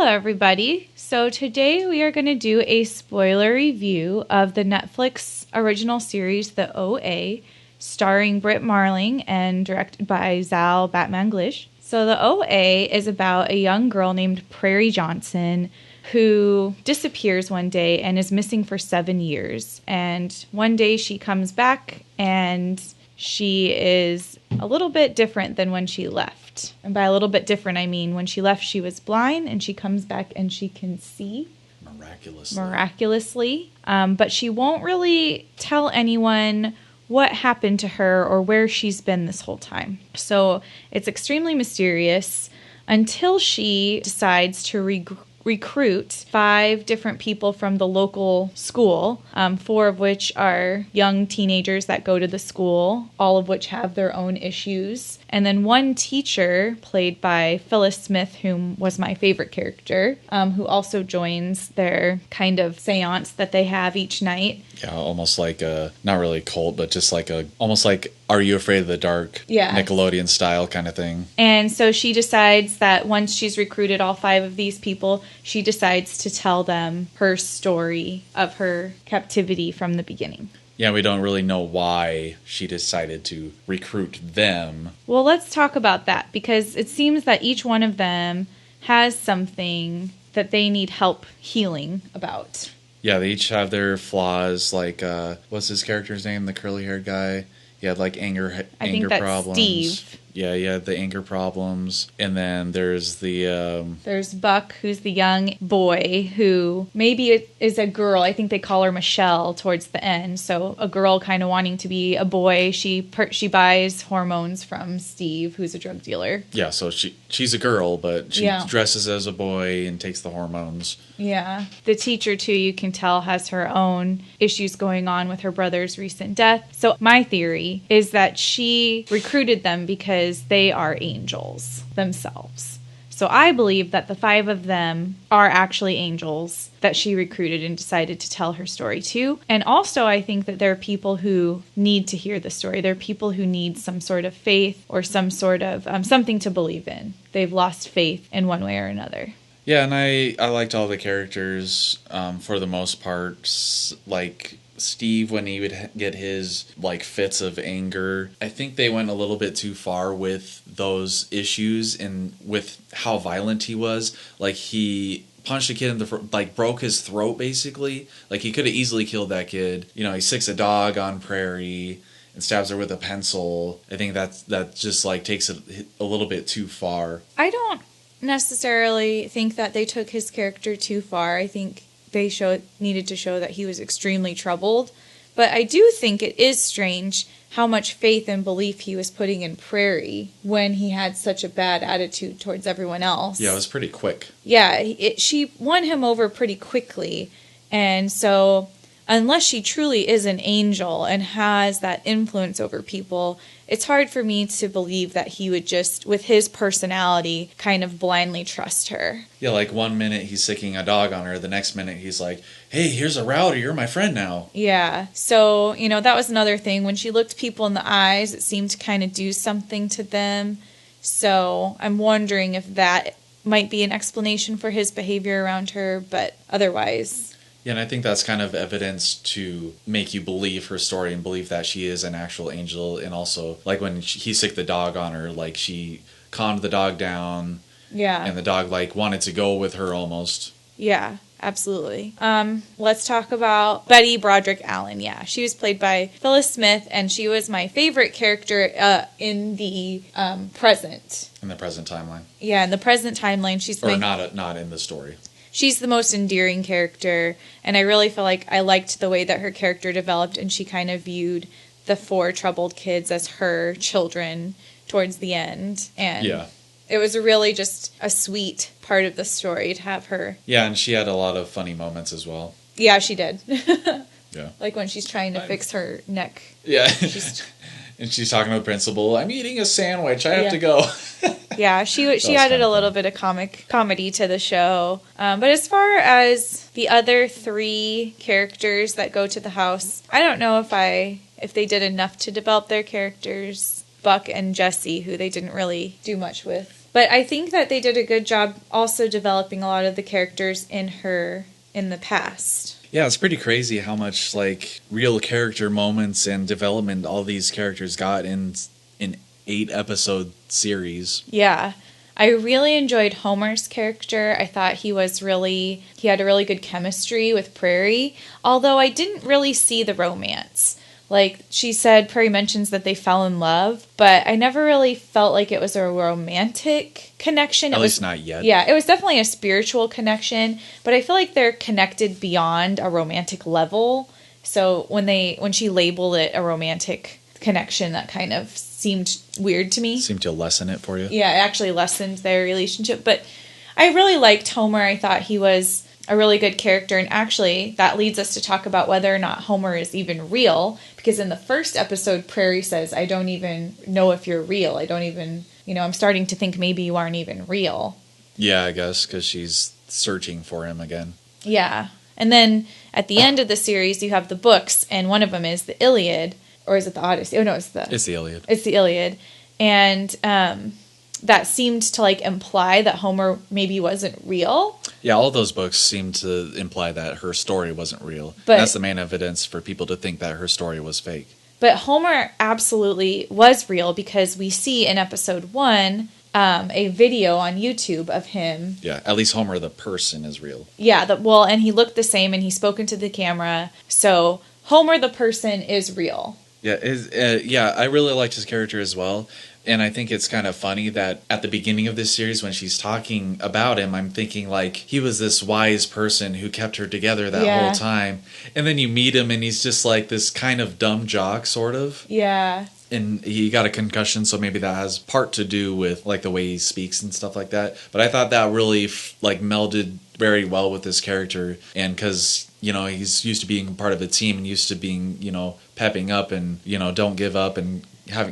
Hello, everybody. So today we are going to do a spoiler review of the Netflix original series, The OA, starring Brit Marling and directed by Zal Batmanglij. So The OA is about a young girl named Prairie Johnson who disappears one day and is missing for 7 years. And one day she comes back and she is a little bit different than when she left. And by a little bit different, I mean when she left, she was blind, and she comes back and she can see. Miraculously. But she won't really tell anyone what happened to her or where she's been this whole time. So it's extremely mysterious until she decides to recruit 5 different people from the local school, 4 of which are young teenagers that go to the school, all of which have their own issues. And then one teacher, played by Phyllis Smith, whom was my favorite character, who also joins their kind of seance that they have each night. Yeah, almost like a, not really cult, but just like almost like Are You Afraid of the Dark? Yeah. Nickelodeon style kind of thing. And so she decides that once she's recruited all 5 of these people, she decides to tell them her story of her captivity from the beginning. Yeah, we don't really know why she decided to recruit them. Well, let's talk about that, because it seems that each one of them has something that they need help healing about. Yeah, they each have their flaws, like, what's his character's name? The curly-haired guy? He had, like, anger I think that's problems. Steve. Yeah, he had the anger problems. And then there's the... There's Buck, who's the young boy who maybe is a girl. I think they call her Michelle towards the end. So a girl kind of wanting to be a boy. She buys hormones from Steve, who's a drug dealer. Yeah, so she's a girl, but she dresses as a boy and takes the hormones. Yeah. The teacher, too, you can tell, has her own issues going on with her brother's recent death. So my theory is that she recruited them because they are angels themselves. So I believe that the 5 of them are actually angels that she recruited and decided to tell her story to. And also I think that there are people who need to hear the story. There are people who need some sort of faith or some sort of something to believe in. They've lost faith in one way or another. Yeah, and I liked all the characters for the most part. Like Steve, when he would get his like fits of anger, I think they went a little bit too far with those issues and with how violent he was. Like he punched a kid in the like broke his throat basically. Like he could have easily killed that kid. You know, he sicks a dog on Prairie and stabs her with a pencil. I think that just like takes it a little bit too far. I don't necessarily think that they took his character too far. I think they needed to show that he was extremely troubled. But I do think it is strange how much faith and belief he was putting in Prairie when he had such a bad attitude towards everyone else. Yeah, it was pretty quick. Yeah, she won him over pretty quickly. And so unless she truly is an angel and has that influence over people, it's hard for me to believe that he would just, with his personality, kind of blindly trust her. Yeah, like one minute he's sicking a dog on her, the next minute he's like, hey, here's a rowdy, you're my friend now. Yeah, so, that was another thing. When she looked people in the eyes, it seemed to kind of do something to them. So I'm wondering if that might be an explanation for his behavior around her, but otherwise... Yeah, and I think that's kind of evidence to make you believe her story and believe that she is an actual angel. And also, like when he sicked the dog on her, like she calmed the dog down. Yeah. And the dog like wanted to go with her almost. Yeah, absolutely. Let's talk about Betty Broderick Allen. Yeah, she was played by Phyllis Smith, and she was my favorite character in the present. In the present timeline. Yeah, in the present timeline, not in the story. She's the most endearing character, and I really feel like I liked the way that her character developed, and she kind of viewed the 4 troubled kids as her children towards the end. And it was really just a sweet part of the story to have her. Yeah, and she had a lot of funny moments as well. Yeah, she did. Yeah. Like when she's trying to fix her neck. Yeah. And she's talking to the principal, I'm eating a sandwich, I have to go. Yeah, she added a little bit of comedy to the show. But as far as the other 3 characters that go to the house, I don't know if they did enough to develop their characters. Buck and Jesse, who they didn't really do much with. But I think that they did a good job also developing a lot of the characters in the past. Yeah, it's pretty crazy how much like real character moments and development all these characters got in an 8-episode series. Yeah. I really enjoyed Homer's character. I thought he had a really good chemistry with Prairie, although I didn't really see the romance. Like she said, Prairie mentions that they fell in love, but I never really felt like it was a romantic connection. At least not yet. Yeah, it was definitely a spiritual connection, but I feel like they're connected beyond a romantic level. So when she labeled it a romantic connection, that kind of seemed weird to me. Seemed to lessen it for you? Yeah, it actually lessened their relationship. But I really liked Homer. I thought he was a really good character. And actually, that leads us to talk about whether or not Homer is even real. Because in the first episode, Prairie says, I don't even know if you're real. I don't even, I'm starting to think maybe you aren't even real. Yeah, I guess, because she's searching for him again. Yeah. And then at the end of the series, you have the books. And one of them is the Iliad. Or is it the Odyssey? Oh, no, it's the Iliad. It's the Iliad. And that seemed to like imply that Homer maybe wasn't real. Yeah, all those books seem to imply that her story wasn't real. But that's the main evidence for people to think that her story was fake. But Homer absolutely was real because we see in episode 1 a video on YouTube of him. Yeah, at least Homer the person is real. Yeah, and he looked the same and he spoke into the camera. So Homer the person is real. Yeah, I really liked his character as well. And I think it's kind of funny that at the beginning of this series, when she's talking about him, I'm thinking like he was this wise person who kept her together that whole time. And then you meet him and he's just like this kind of dumb jock, sort of. Yeah. And he got a concussion, so maybe that has part to do with like the way he speaks and stuff like that. But I thought that really like melded very well with his character. And because, he's used to being part of a team and used to being, pepping up and, don't give up and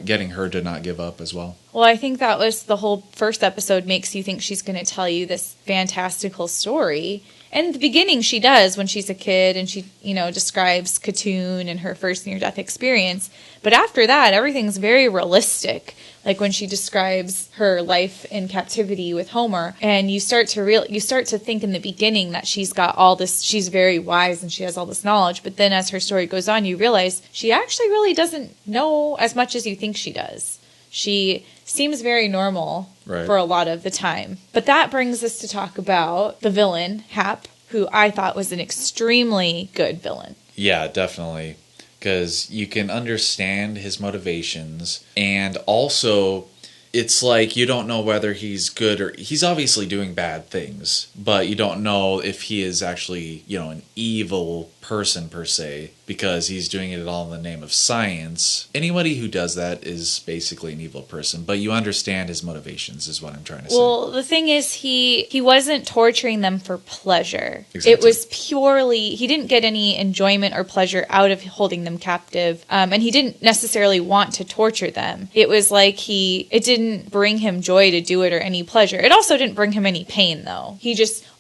getting her to not give up as well. Well, I think that was the whole first episode makes you think she's going to tell you this fantastical story. And in the beginning, she does when she's a kid and she, describes Katoon and her first near-death experience. But after that, everything's very realistic. Like when she describes her life in captivity with Homer, and you start to think in the beginning that she's got all this, she's very wise and she has all this knowledge. But then as her story goes on, you realize she actually really doesn't know as much as you think she does. She seems very normal for a lot of the time. But that brings us to talk about the villain, Hap, who I thought was an extremely good villain. Yeah, definitely. Because you can understand his motivations. And also, it's like you don't know whether he's good or... He's obviously doing bad things. But you don't know if he is actually, an evil person per se. Because he's doing it all in the name of science. Anybody who does that is basically an evil person. But you understand his motivations is what I'm trying to say. Well, the thing is he wasn't torturing them for pleasure. Exactly. It was purely... He didn't get any enjoyment or pleasure out of holding them captive. And he didn't necessarily want to torture them. It was like it didn't bring him joy to do it or any pleasure. It also didn't bring him any pain, though.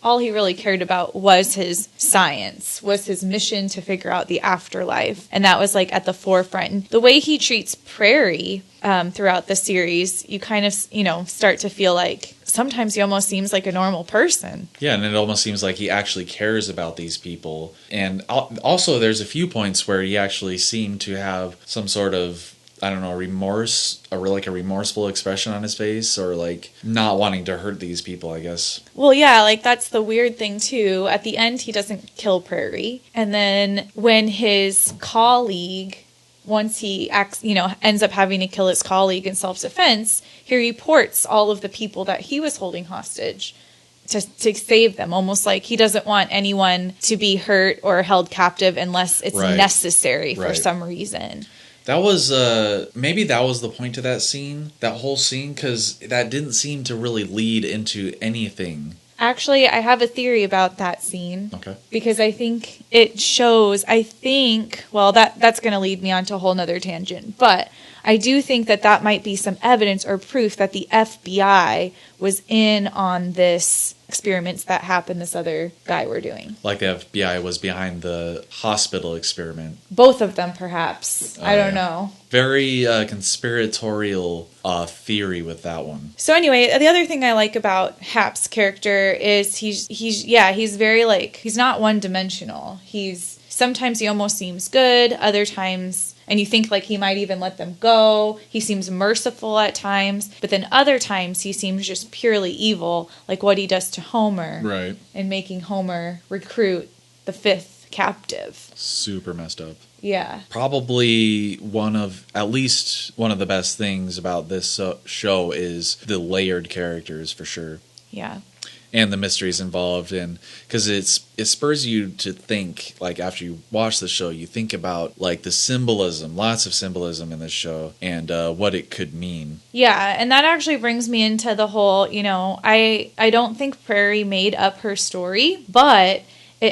All he really cared about was his science, was his mission to figure out the afterlife. And that was like at the forefront. And the way he treats Prairie throughout the series, you kind of, start to feel like sometimes he almost seems like a normal person. Yeah, and it almost seems like he actually cares about these people. And also there's a few points where he actually seemed to have some sort of, remorse, or like a remorseful expression on his face, or like not wanting to hurt these people, I guess. Well, yeah, like that's the weird thing too. At the end, he doesn't kill Prairie. And then when his colleague, once he ends up having to kill his colleague in self-defense, he reports all of the people that he was holding hostage to save them, almost like he doesn't want anyone to be hurt or held captive unless it's necessary for some reason. That was, maybe that was the point of that scene, that whole scene, because that didn't seem to really lead into anything. Actually, I have a theory about that scene. Okay. Because I think it shows, that's going to lead me on to a whole nother tangent, but I do think that might be some evidence or proof that the FBI was in on this experiments that Hap and this other guy were doing. Like the FBI was behind the hospital experiment. Both of them, perhaps. I don't know. Very conspiratorial theory with that one. So anyway, the other thing I like about Hap's character is he's very like, he's not one-dimensional. Sometimes he almost seems good, other times, and you think like he might even let them go. He seems merciful at times, but then other times he seems just purely evil, like what he does to Homer. Right. And making Homer recruit the 5th captive. Super messed up. Yeah. Probably at least one of the best things about this show is the layered characters, for sure. Yeah. And the mysteries involved, and because it spurs you to think, like after you watch the show, you think about like the symbolism, lots of symbolism in this show, and what it could mean. Yeah, and that actually brings me into the whole, I don't think Prairie made up her story, but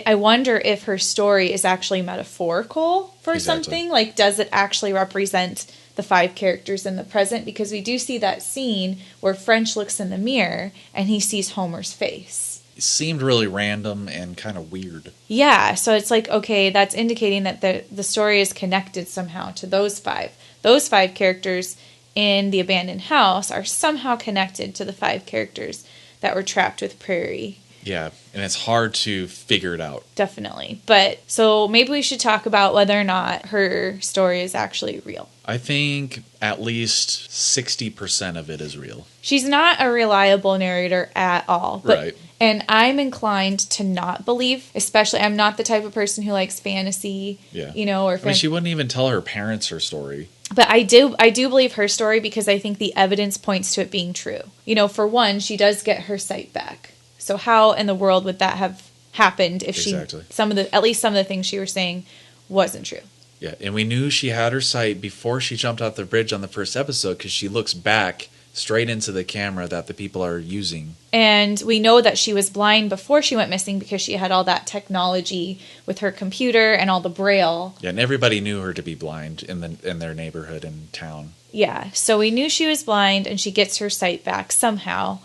I wonder if her story is actually metaphorical for something. Like, does it actually represent the 5 characters in the present? Because we do see that scene where French looks in the mirror and he sees Homer's face. It seemed really random and kind of weird. Yeah, so it's like, okay, that's indicating that the story is connected somehow to those 5. Those 5 characters in the abandoned house are somehow connected to the 5 characters that were trapped with Prairie. Yeah, and it's hard to figure it out. Definitely. But, so maybe we should talk about whether or not her story is actually real. I think at least 60% of it is real. She's not a reliable narrator at all. But, right. And I'm inclined to not believe, especially, I'm not the type of person who likes fantasy, or she wouldn't even tell her parents her story. But I do believe her story because I think the evidence points to it being true. For one, she does get her sight back. So how in the world would that have happened if at least some of the things she was saying wasn't true? Yeah, and we knew she had her sight before she jumped off the bridge on the first episode because she looks back straight into the camera that the people are using. And we know that she was blind before she went missing because she had all that technology with her computer and all the braille. Yeah, and everybody knew her to be blind in their neighborhood and town. Yeah, so we knew she was blind and she gets her sight back somehow.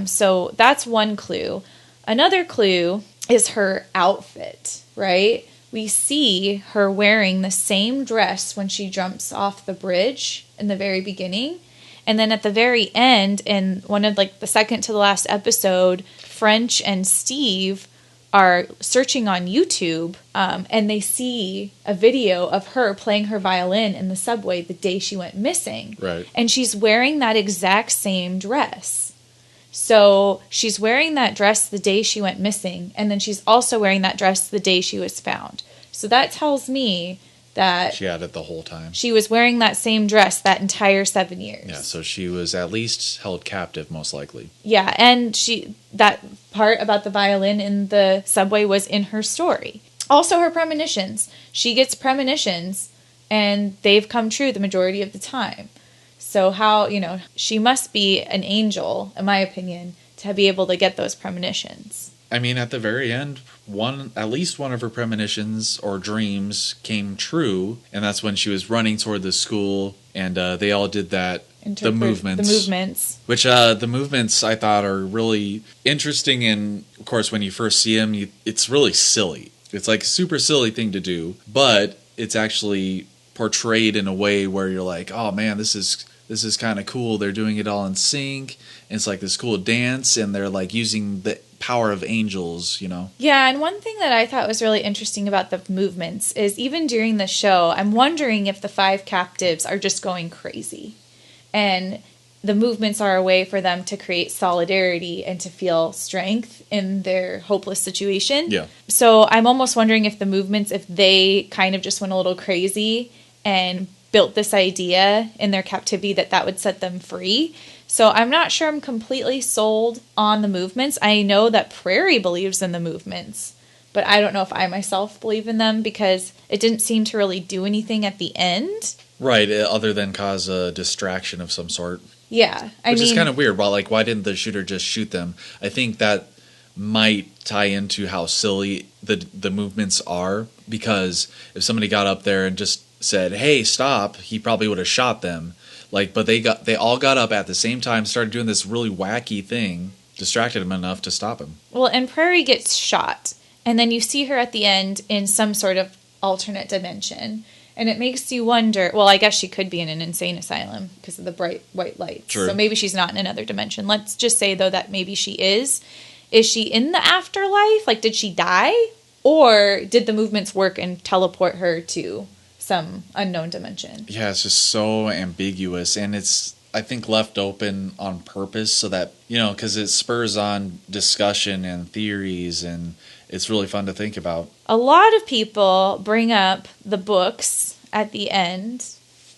So that's one clue. Another clue is her outfit, right? We see her wearing the same dress when she jumps off the bridge in the very beginning. And then at the very end, in one of the second to the last episode, French and Steve are searching on YouTube, and they see a video of her playing her violin in the subway the day she went missing. Right. And she's wearing that exact same dress. So she's wearing that dress the day she went missing, and then she's also wearing that dress the day she was found. So that tells me that she had it the whole time. She was wearing that same dress that entire 7 years. Yeah, so she was at least held captive, most likely. Yeah, and that part about the violin in the subway was in her story. Also, her premonitions. She gets premonitions, and they've come true the majority of the time. So how, she must be an angel, in my opinion, to be able to get those premonitions. I mean, at the very end, at least one of her premonitions or dreams came true, and that's when she was running toward the school, and they all did that. The movements. Which, the movements I thought are really interesting, and of course, when you first see them, it's really silly. It's like a super silly thing to do, but it's actually portrayed in a way where you're like, oh man, this is kind of cool. They're doing it all in sync. And it's like this cool dance, and they're like using the power of angels, Yeah, and one thing that I thought was really interesting about the movements is even during the show, I'm wondering if the 5 captives are just going crazy. And the movements are a way for them to create solidarity and to feel strength in their hopeless situation. Yeah. So I'm almost wondering if the movements, if they kind of just went a little crazy and built this idea in their captivity that would set them free. So I'm not sure I'm completely sold on the movements. I know that Prairie believes in the movements, but I don't know if I myself believe in them because it didn't seem to really do anything at the end. Right, other than cause a distraction of some sort. Yeah. Which is kind of weird, but why didn't the shooter just shoot them? I think that might tie into how silly the movements are, because if somebody got up there and just said, hey, stop, he probably would have shot them. But they all got up at the same time, started doing this really wacky thing, distracted him enough to stop him. Well, and Prairie gets shot. And then you see her at the end in some sort of alternate dimension. And it makes you wonder, well, I guess she could be in an insane asylum because of the bright white lights. True. So maybe she's not in another dimension. Let's just say, though, that maybe she is. Is she in the afterlife? Like, did she die? Or did the movements work and teleport her to some unknown dimension? Yeah, it's just so ambiguous. And it's, I think, left open on purpose so that, because it spurs on discussion and theories, and it's really fun to think about. A lot of people bring up the books at the end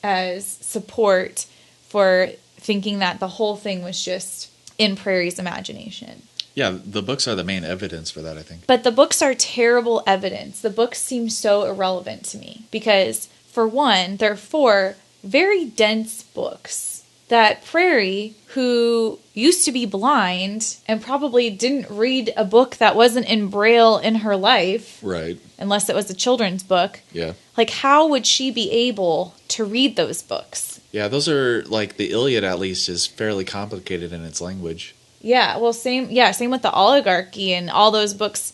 as support for thinking that the whole thing was just in Prairie's imagination. Yeah, the books are the main evidence for that, I think. But the books are terrible evidence. The books seem so irrelevant to me because, for one, they're 4 very dense books that Prairie, who used to be blind and probably didn't read a book that wasn't in Braille in her life, right, unless it was a children's book. Yeah. Like, how would she be able to read those books? Yeah, those are, like, the Iliad, at least, is fairly complicated in its language. Yeah, well, same with the Oligarchy, and all those books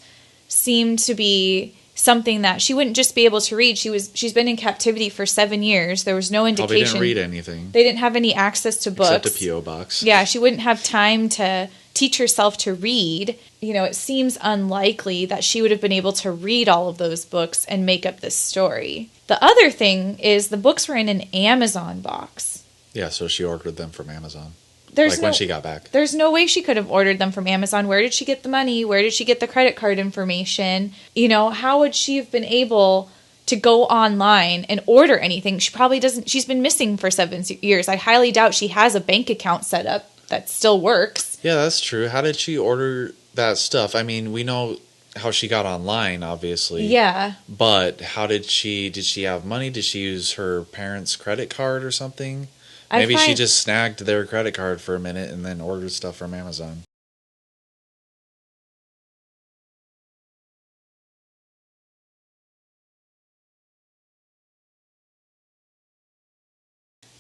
seem to be something that she wouldn't just be able to read. She's been in captivity for 7 years. There was no indication. Probably didn't read anything. They didn't have any access to books. Except a P.O. box. Yeah, she wouldn't have time to teach herself to read. It seems unlikely that she would have been able to read all of those books and make up this story. The other thing is the books were in an Amazon box. Yeah, so she ordered them from Amazon. When she got back. There's no way she could have ordered them from Amazon. Where did she get the money? Where did she get the credit card information? How would she have been able to go online and order anything? She probably doesn't. She's been missing for 7 years. I highly doubt she has a bank account set up that still works. Yeah, that's true. How did she order that stuff? I mean, we know how she got online, obviously. Yeah. But how did she have money? Did she use her parents' credit card or something? Maybe she just snagged their credit card for a minute and then ordered stuff from Amazon.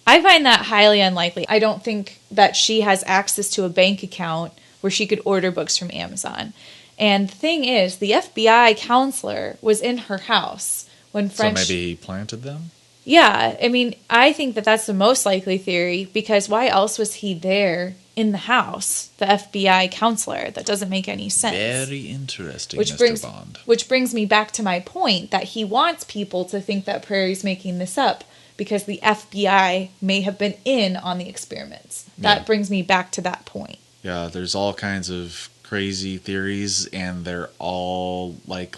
I find that highly unlikely. I don't think that she has access to a bank account where she could order books from Amazon. And the thing is, the FBI counselor was in her house when French... So maybe he planted them? Yeah, I mean, I think that that's the most likely theory, because why else was he there in the house, the FBI counselor? That doesn't make any sense. Very interesting, Mr. Bond. Which brings me back to my point, that he wants people to think that Prairie's making this up, because the FBI may have been in on the experiments. That brings me back to that point. Yeah, there's all kinds of crazy theories, and they're all,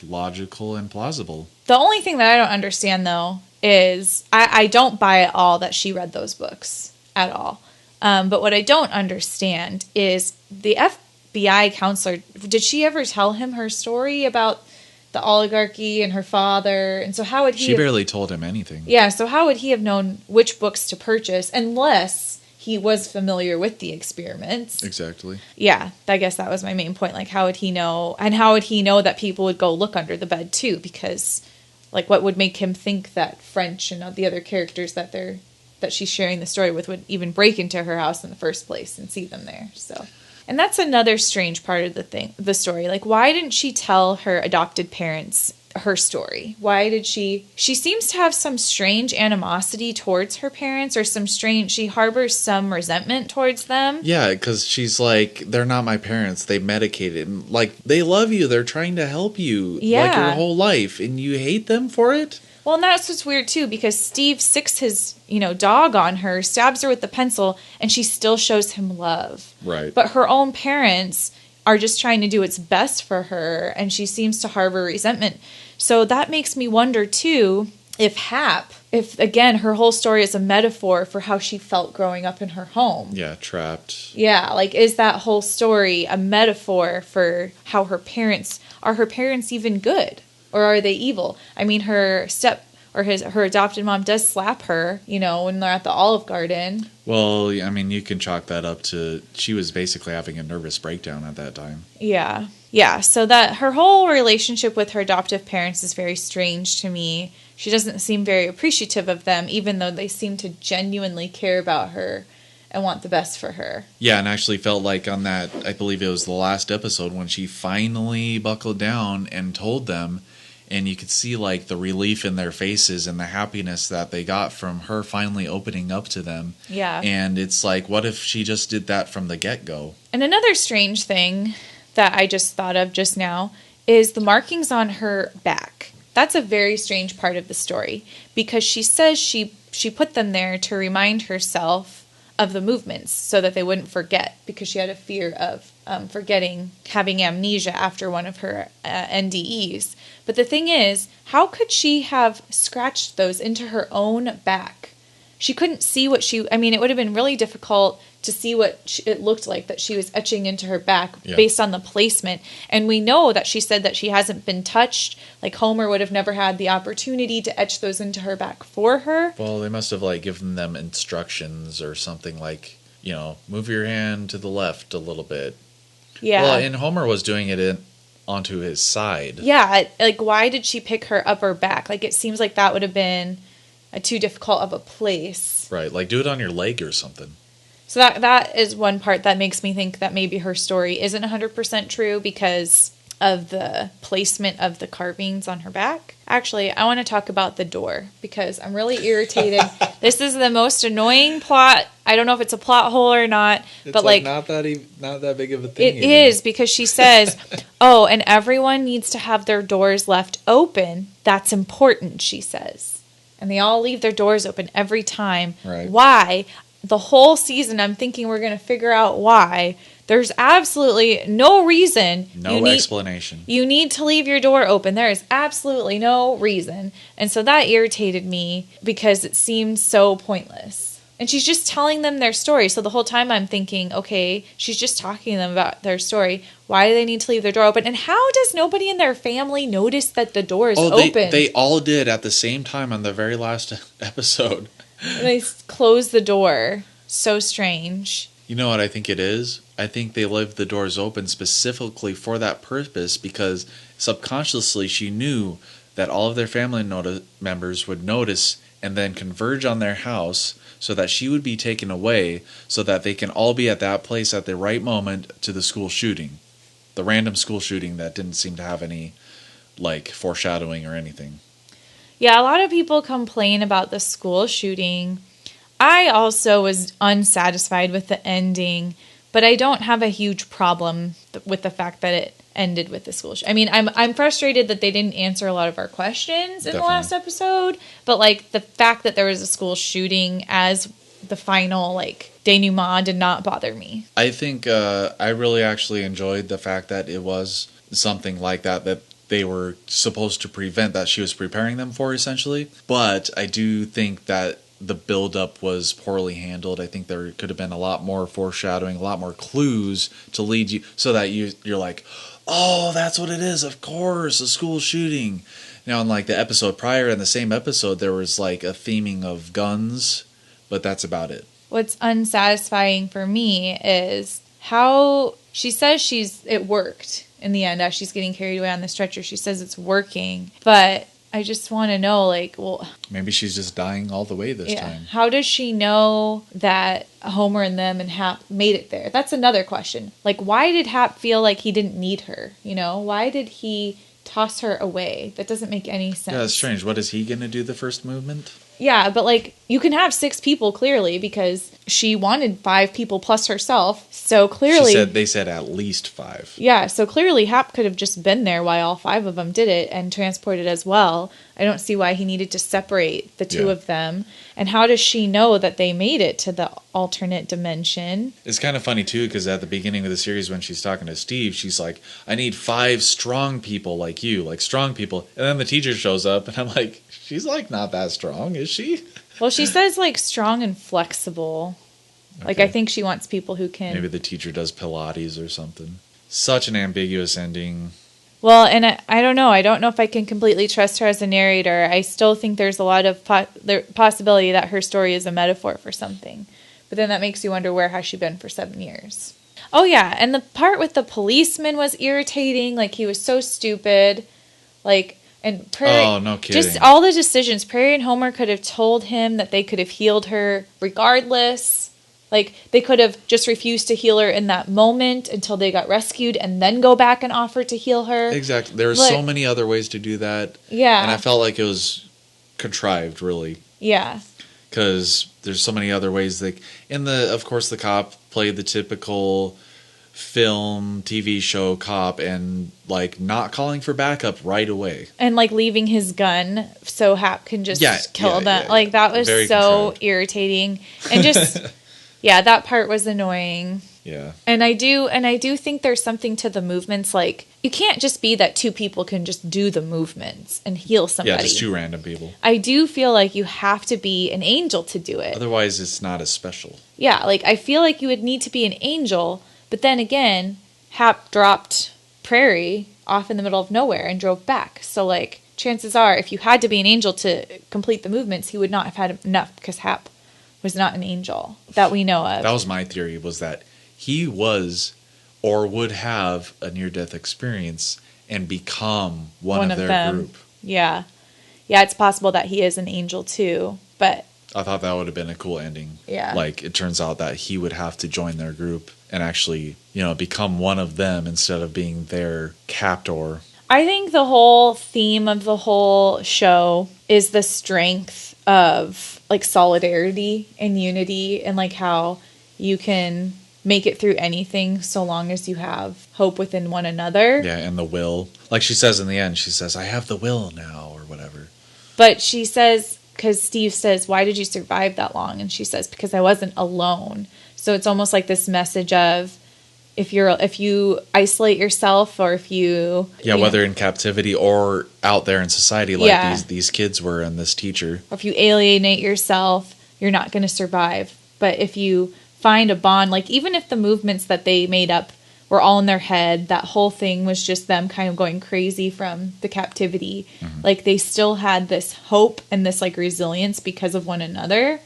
logical and plausible. The only thing that I don't understand, though, is I don't buy at all that she read those books at all. But what I don't understand is the FBI counselor, did she ever tell him her story about the oligarchy and her father? And so how would he... She barely told him anything. Yeah, so how would he have known which books to purchase unless he was familiar with the experiments? Exactly. Yeah, I guess that was my main point. How would he know? And how would he know that people would go look under the bed too? Because... what would make him think that French and the other characters that she's sharing the story with would even break into her house in the first place and see them there? So, and that's another strange part of the story. Why didn't she tell her adopted parents her story? Why did she seems to have some strange animosity towards her parents, or she harbors some resentment towards them. Yeah, because she's like, they're not my parents, they medicated. They love you, they're trying to help you your whole life, and you hate them for it? Well, and that's what's weird too, because Steve sicks his, dog on her, stabs her with the pencil, and she still shows him love. Right. But her own parents are just trying to do what's best for her, and she seems to harbor resentment. So that makes me wonder, too, if again, her whole story is a metaphor for how she felt growing up in her home. Yeah, trapped. Yeah, is that whole story a metaphor for how her parents even good? Or are they evil? I mean, her adopted mom does slap her, when they're at the Olive Garden. Well, I mean, you can chalk that up to she was basically having a nervous breakdown at that time. Yeah. Yeah, so that her whole relationship with her adoptive parents is very strange to me. She doesn't seem very appreciative of them, even though they seem to genuinely care about her and want the best for her. Yeah, and actually felt like on that, I believe it was the last episode, when she finally buckled down and told them, and you could see like the relief in their faces and the happiness that they got from her finally opening up to them. Yeah. And it's like, what if she just did that from the get-go? And another strange thing that I just thought of just now is the markings on her back. That's a very strange part of the story, because she says she put them there to remind herself of the movements so that they wouldn't forget, because she had a fear of forgetting, having amnesia after one of her NDEs. But the thing is, how could she have scratched those into her own back? She couldn't see what it would have been really difficult to see what it looked like that she was etching into her back based on the placement. And we know that she said that she hasn't been touched. Like, Homer would have never had the opportunity to etch those into her back for her. Well, they must have like given them instructions or something like, move your hand to the left a little bit. Yeah. Well, and Homer was doing it onto his side. Yeah, like, why did she pick her upper back? Like, it seems like that would have been too difficult of a place. Right, like do it on your leg or something. So that is one part that makes me think that maybe her story isn't 100% true because of the placement of the carvings on her back. Actually, I want to talk about the door because I'm really irritated. This is the most annoying plot. I don't know if it's a plot hole or not, but like not that big of a thing. It is, because she says, "Oh, and everyone needs to have their doors left open. That's important," she says. And they all leave their doors open every time. Right. Why? The whole season, I'm thinking we're going to figure out why. There's absolutely no reason. No explanation. You need to leave your door open. There is absolutely no reason. And so that irritated me because it seemed so pointless. And she's just telling them their story. So the whole time I'm thinking, okay, she's just talking to them about their story. Why do they need to leave their door open? And how does nobody in their family notice that the door is open? They all did at the same time on the very last episode. They close the door. So strange. You know what I think it is? I think they left the doors open specifically for that purpose because subconsciously she knew that all of their family members would notice and then converge on their house so that she would be taken away so that they can all be at that place at the right moment to the school shooting. The random school shooting that didn't seem to have any foreshadowing or anything. Yeah, a lot of people complain about the school shooting. I also was unsatisfied with the ending, but I don't have a huge problem with the fact that it ended with the school shooting. I mean, I'm frustrated that they didn't answer a lot of our questions in the last episode, but the fact that there was a school shooting as the final denouement did not bother me. I think I really actually enjoyed the fact that it was something like that they were supposed to prevent, that she was preparing them for, essentially. But I do think that the build-up was poorly handled. I think there could have been a lot more foreshadowing, a lot more clues to lead you, so that you're like, oh, that's what it is, of course, a school shooting. Now, in the episode prior, in the same episode, there was a theming of guns, but that's about it. What's unsatisfying for me is how she says it worked. In the end, as she's getting carried away on the stretcher, she says it's working. But I just want to know, maybe she's just dying all the way this time. How does she know that Homer and them and Hap made it there? That's another question. Why did Hap feel like he didn't need her? Why did he toss her away? That doesn't make any sense. Yeah, it's strange. What is he going to do the first movement? Yeah, but you can have 6 people clearly because she wanted 5 people plus herself. So clearly they said at least 5. Yeah, so clearly Hap could have just been there while all 5 of them did it and transported as well. I don't see why he needed to separate the 2 of them. And how does she know that they made it to the alternate dimension? It's kind of funny too, because at the beginning of the series when she's talking to Steve, she's like, I need 5 strong people like you, strong people. And then the teacher shows up and I'm like, she's not that strong, is she? Well, she says strong and flexible. Okay. I think she wants people who can... Maybe the teacher does Pilates or something. Such an ambiguous ending. Well, and I don't know. I don't know if I can completely trust her as a narrator. I still think there's a lot of possibility that her story is a metaphor for something. But then that makes you wonder, where has she been for 7 years? Oh, yeah. And the part with the policeman was irritating. He was so stupid. And Prairie, oh, no kidding. Just all the decisions. Prairie and Homer could have told him that they could have healed her regardless. Like, they could have just refused to heal her in that moment until they got rescued and then go back and offer to heal her. Exactly. There were so many other ways to do that. Yeah. And I felt like it was contrived, really. Yeah. Because there's so many other ways. Of course, the cop played the typical film, TV show cop and, like, not calling for backup right away. And, like, leaving his gun so Hap can just kill them. Yeah. Like, that was Very so contrived. irritating. And just, yeah, that part was annoying. Yeah. And I do think there's something to the movements. Like, you can't just be that two people can just do the movements and heal somebody. Yeah, just two random people. I do feel like you have to be an angel to do it. Otherwise, it's not as special. Yeah, like, I feel like you would need to be an angel. But then again, Hap dropped Prairie off in the middle of nowhere and drove back. So, like, chances are, if you had to be an angel to complete the movements, he would not have had enough because Hap was not an angel that we know of. That was my theory, was that he was or would have a near-death experience and become one of their group. Yeah. Yeah, it's possible that he is an angel too, but I thought that would have been a cool ending. Yeah. Like, it turns out that he would have to join their group and actually, become one of them instead of being their captor. I think the whole theme of the whole show is the strength of, like, solidarity and unity and, like, how you can make it through anything so long as you have hope within one another. Yeah, and the will. Like she says in the end, she says, I have the will now, or whatever. But she says, because Steve says, why did you survive that long? And she says, because I wasn't alone. So it's almost like this message of, if you isolate yourself, or if you... whether in captivity or out there in society, like these kids were and this teacher. Or if you alienate yourself, you're not going to survive. But if you find a bond, like, even if the movements that they made up were all in their head, that whole thing was just them kind of going crazy from the captivity. Mm-hmm. Like, they still had this hope and this, like, resilience because of one another.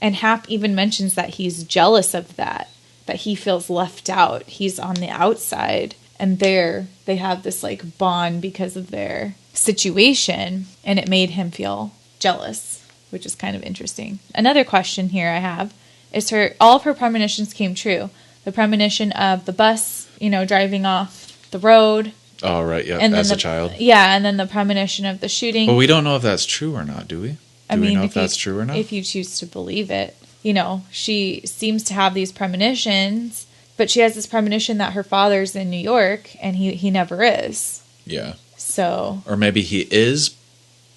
And Hap even mentions that he's jealous of that he feels left out. He's on the outside. And they have this, like, bond because of their situation. And it made him feel jealous, which is kind of interesting. Another question here I have is all of her premonitions came true. The premonition of the bus, driving off the road. Oh, right, yeah, as a child. Yeah, and then the premonition of the shooting. Well, we don't know if that's true or not, do we? Do we know if that's true or not? If you choose to believe it. She seems to have these premonitions, but she has this premonition that her father's in New York, and he never is. Yeah. So. Or maybe he is,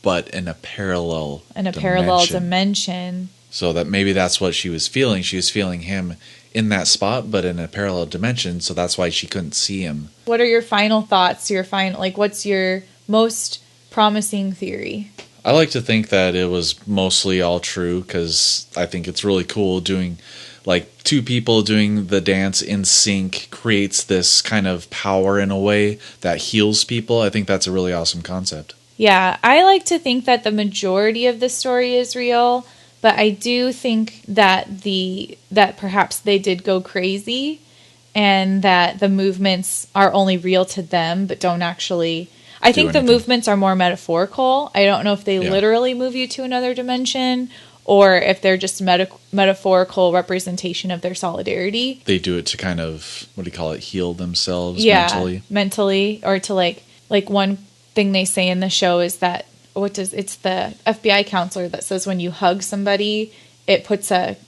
but in a parallel dimension. So that maybe that's what she was feeling. She was feeling him in that spot, but in a parallel dimension, so that's why she couldn't see him. What are your final thoughts? What's your most promising theory? I like to think that it was mostly all true, because I think it's really cool doing, like, two people doing the dance in sync creates this kind of power in a way that heals people. I think that's a really awesome concept. Yeah, I like to think that the majority of the story is real, but I do think that that perhaps they did go crazy, and that the movements are only real to them, but don't actually... I think the movements are more metaphorical. I don't know if they literally move you to another dimension, or if they're just metaphorical representation of their solidarity. They do it to kind of, heal themselves mentally, or to like one thing they say in the show is that it's the FBI counselor that says when you hug somebody, it puts a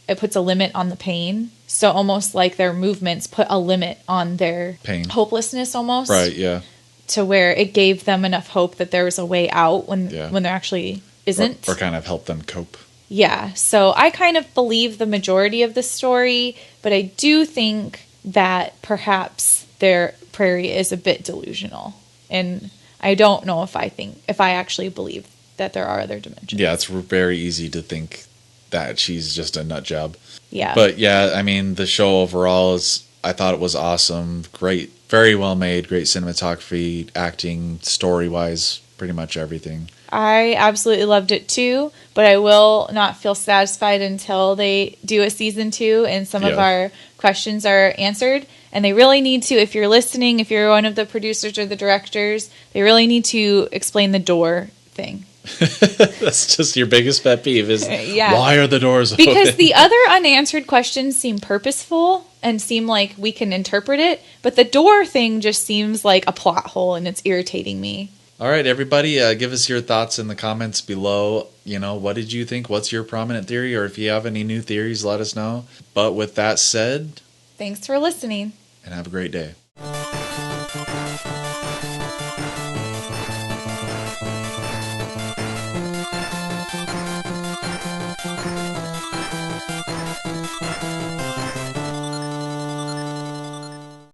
limit on the pain. So almost like their movements put a limit on their pain, hopelessness, almost. Right. Yeah. To where it gave them enough hope that there was a way out when there actually isn't. Or kind of help them cope. Yeah. So I kind of believe the majority of the story, but I do think that perhaps their Prairie is a bit delusional. And I don't know if I actually believe that there are other dimensions. Yeah, it's very easy to think that she's just a nut job. Yeah. But yeah, I mean, the show overall I thought it was awesome. Great. Very well made, great cinematography, acting, story-wise, pretty much everything. I absolutely loved it too, but I will not feel satisfied until they do a season 2 and some of our questions are answered. And they really need to, if you're listening, if you're one of the producers or the directors, they really need to explain the door thing. That's just your biggest pet peeve is why are the doors open? Because the other unanswered questions seem purposeful and seem like we can interpret it, but the door thing just seems like a plot hole and it's irritating me. All right, everybody, give us your thoughts in the comments below. What did you think? What's your prominent theory? Or if you have any new theories, let us know. But with that said, thanks for listening. And have a great day.